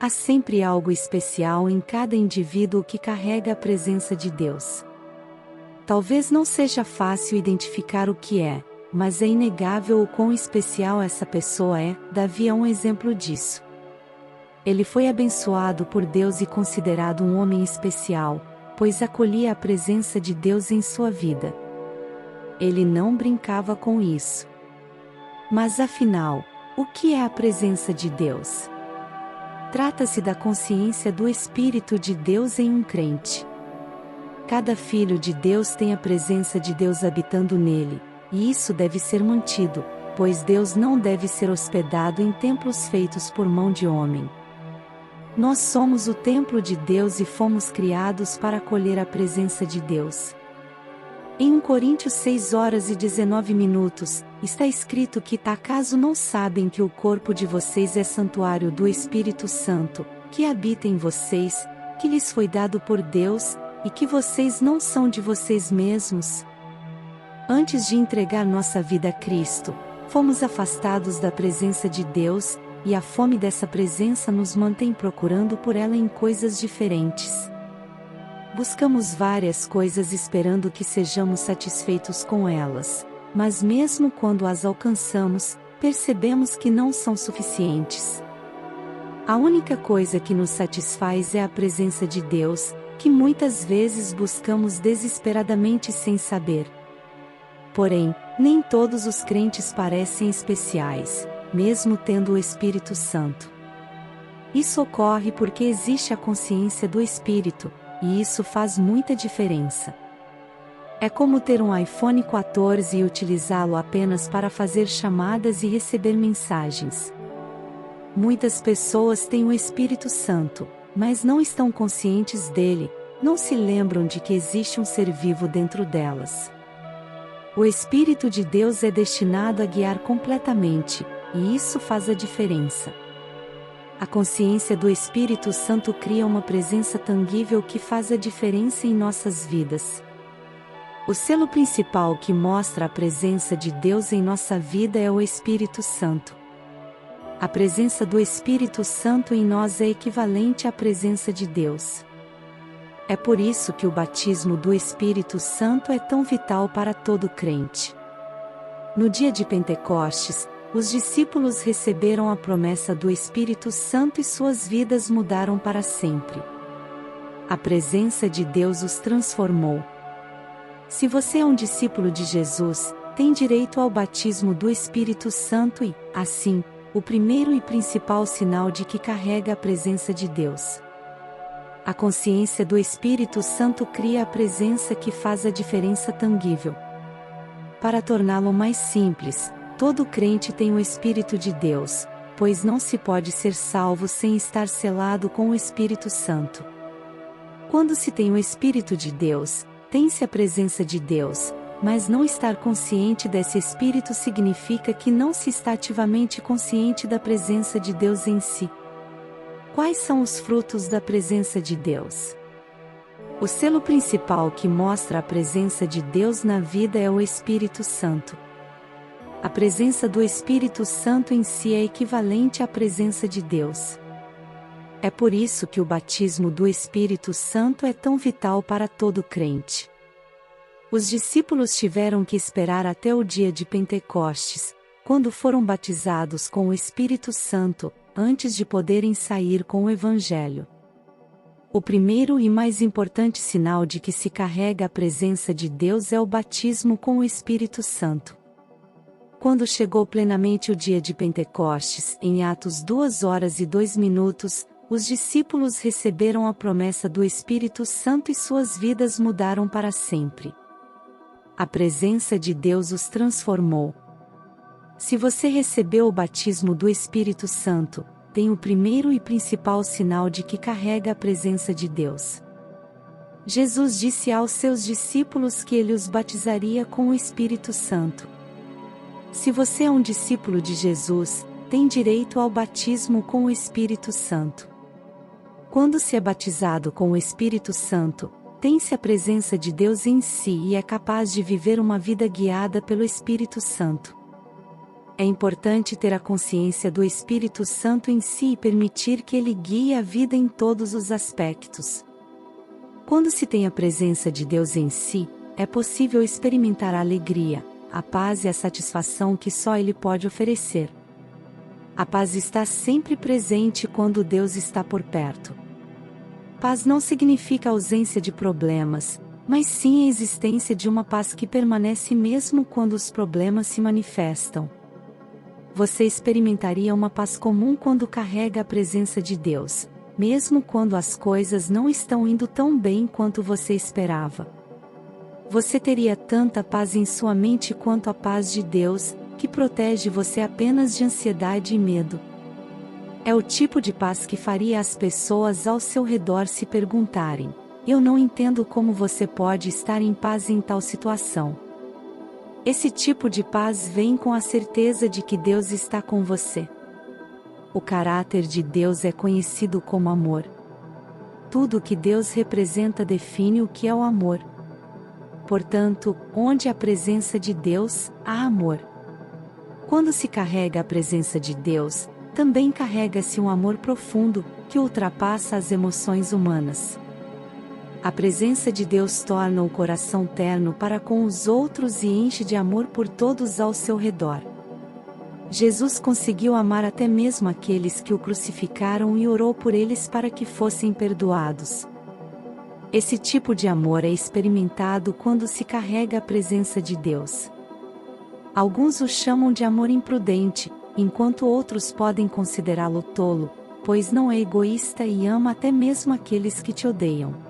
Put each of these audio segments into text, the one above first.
Há sempre algo especial em cada indivíduo que carrega a presença de Deus. Talvez não seja fácil identificar o que é, mas é inegável o quão especial essa pessoa é. Davi é um exemplo disso. Ele foi abençoado por Deus e considerado um homem especial, pois acolhia a presença de Deus em sua vida. Ele não brincava com isso. Mas afinal, o que é a presença de Deus? Trata-se da consciência do Espírito de Deus em um crente. Cada filho de Deus tem a presença de Deus habitando nele, e isso deve ser mantido, pois Deus não deve ser hospedado em templos feitos por mão de homem. Nós somos o templo de Deus e fomos criados para acolher a presença de Deus. Em 1 Coríntios 6:19, está escrito que acaso não sabem que o corpo de vocês é santuário do Espírito Santo, que habita em vocês, que lhes foi dado por Deus, e que vocês não são de vocês mesmos? Antes de entregar nossa vida a Cristo, fomos afastados da presença de Deus, e a fome dessa presença nos mantém procurando por ela em coisas diferentes. Buscamos várias coisas esperando que sejamos satisfeitos com elas, mas mesmo quando as alcançamos, percebemos que não são suficientes. A única coisa que nos satisfaz é a presença de Deus, que muitas vezes buscamos desesperadamente sem saber. Porém, nem todos os crentes parecem especiais, mesmo tendo o Espírito Santo. Isso ocorre porque existe a consciência do Espírito, e isso faz muita diferença. É como ter um iPhone 14 e utilizá-lo apenas para fazer chamadas e receber mensagens. Muitas pessoas têm o Espírito Santo, mas não estão conscientes dele, não se lembram de que existe um ser vivo dentro delas. O Espírito de Deus é destinado a guiar completamente, e isso faz a diferença. A consciência do Espírito Santo cria uma presença tangível que faz a diferença em nossas vidas. O selo principal que mostra a presença de Deus em nossa vida é o Espírito Santo. A presença do Espírito Santo em nós é equivalente à presença de Deus. É por isso que o batismo do Espírito Santo é tão vital para todo crente. No dia de Pentecostes, os discípulos receberam a promessa do Espírito Santo e suas vidas mudaram para sempre. A presença de Deus os transformou. Se você é um discípulo de Jesus, tem direito ao batismo do Espírito Santo e, assim, o primeiro e principal sinal de que carrega a presença de Deus. A consciência do Espírito Santo cria a presença que faz a diferença tangível. Para torná-lo mais simples, todo crente tem o Espírito de Deus, pois não se pode ser salvo sem estar selado com o Espírito Santo. Quando se tem o Espírito de Deus, tem-se a presença de Deus, mas não estar consciente desse Espírito significa que não se está ativamente consciente da presença de Deus em si. Quais são os frutos da presença de Deus? O selo principal que mostra a presença de Deus na vida é o Espírito Santo. A presença do Espírito Santo em si é equivalente à presença de Deus. É por isso que o batismo do Espírito Santo é tão vital para todo crente. Os discípulos tiveram que esperar até o dia de Pentecostes, quando foram batizados com o Espírito Santo, antes de poderem sair com o Evangelho. O primeiro e mais importante sinal de que se carrega a presença de Deus é o batismo com o Espírito Santo. Quando chegou plenamente o dia de Pentecostes, em Atos 2:02, os discípulos receberam a promessa do Espírito Santo e suas vidas mudaram para sempre. A presença de Deus os transformou. Se você recebeu o batismo do Espírito Santo, tem o primeiro e principal sinal de que carrega a presença de Deus. Jesus disse aos seus discípulos que ele os batizaria com o Espírito Santo. Se você é um discípulo de Jesus, tem direito ao batismo com o Espírito Santo. Quando se é batizado com o Espírito Santo, tem-se a presença de Deus em si e é capaz de viver uma vida guiada pelo Espírito Santo. É importante ter a consciência do Espírito Santo em si e permitir que ele guie a vida em todos os aspectos. Quando se tem a presença de Deus em si, é possível experimentar a alegria, a paz e a satisfação que só Ele pode oferecer. A paz está sempre presente quando Deus está por perto. Paz não significa ausência de problemas, mas sim a existência de uma paz que permanece mesmo quando os problemas se manifestam. Você experimentaria uma paz comum quando carrega a presença de Deus, mesmo quando as coisas não estão indo tão bem quanto você esperava. Você teria tanta paz em sua mente quanto a paz de Deus, que protege você apenas de ansiedade e medo. É o tipo de paz que faria as pessoas ao seu redor se perguntarem: eu não entendo como você pode estar em paz em tal situação. Esse tipo de paz vem com a certeza de que Deus está com você. O caráter de Deus é conhecido como amor. Tudo o que Deus representa define o que é o amor. Portanto, onde há a presença de Deus, há amor. Quando se carrega a presença de Deus, também carrega-se um amor profundo, que ultrapassa as emoções humanas. A presença de Deus torna o coração terno para com os outros e enche de amor por todos ao seu redor. Jesus conseguiu amar até mesmo aqueles que o crucificaram e orou por eles para que fossem perdoados. Esse tipo de amor é experimentado quando se carrega a presença de Deus. Alguns o chamam de amor imprudente, enquanto outros podem considerá-lo tolo, pois não é egoísta e ama até mesmo aqueles que te odeiam.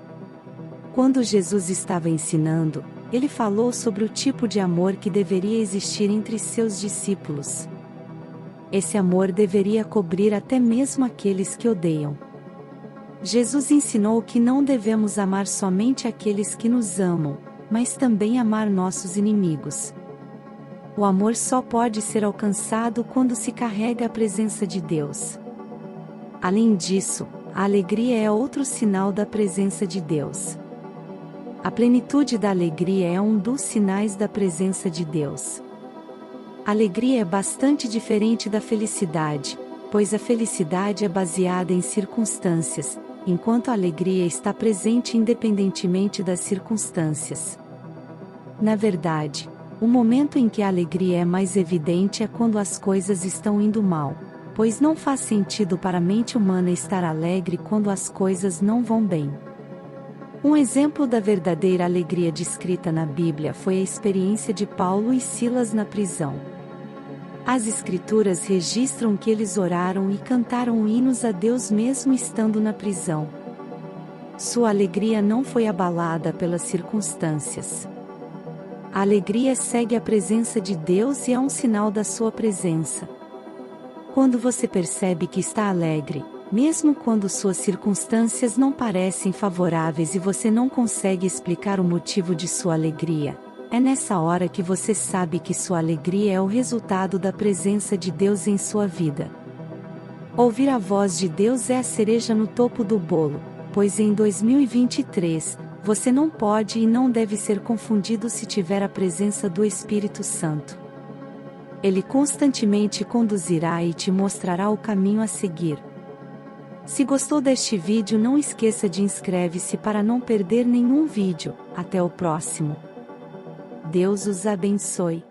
Quando Jesus estava ensinando, ele falou sobre o tipo de amor que deveria existir entre seus discípulos. Esse amor deveria cobrir até mesmo aqueles que odeiam. Jesus ensinou que não devemos amar somente aqueles que nos amam, mas também amar nossos inimigos. O amor só pode ser alcançado quando se carrega a presença de Deus. Além disso, a alegria é outro sinal da presença de Deus. A plenitude da alegria é um dos sinais da presença de Deus. A alegria é bastante diferente da felicidade, pois a felicidade é baseada em circunstâncias, enquanto a alegria está presente independentemente das circunstâncias. Na verdade, o momento em que a alegria é mais evidente é quando as coisas estão indo mal, pois não faz sentido para a mente humana estar alegre quando as coisas não vão bem. Um exemplo da verdadeira alegria descrita na Bíblia foi a experiência de Paulo e Silas na prisão. As Escrituras registram que eles oraram e cantaram hinos a Deus mesmo estando na prisão. Sua alegria não foi abalada pelas circunstâncias. A alegria segue a presença de Deus e é um sinal da sua presença. Quando você percebe que está alegre, mesmo quando suas circunstâncias não parecem favoráveis e você não consegue explicar o motivo de sua alegria, é nessa hora que você sabe que sua alegria é o resultado da presença de Deus em sua vida. Ouvir a voz de Deus é a cereja no topo do bolo, pois em 2023, você não pode e não deve ser confundido se tiver a presença do Espírito Santo. Ele constantemente conduzirá e te mostrará o caminho a seguir. Se gostou deste vídeo, não esqueça de inscreve-se para não perder nenhum vídeo. Até o próximo. Deus os abençoe.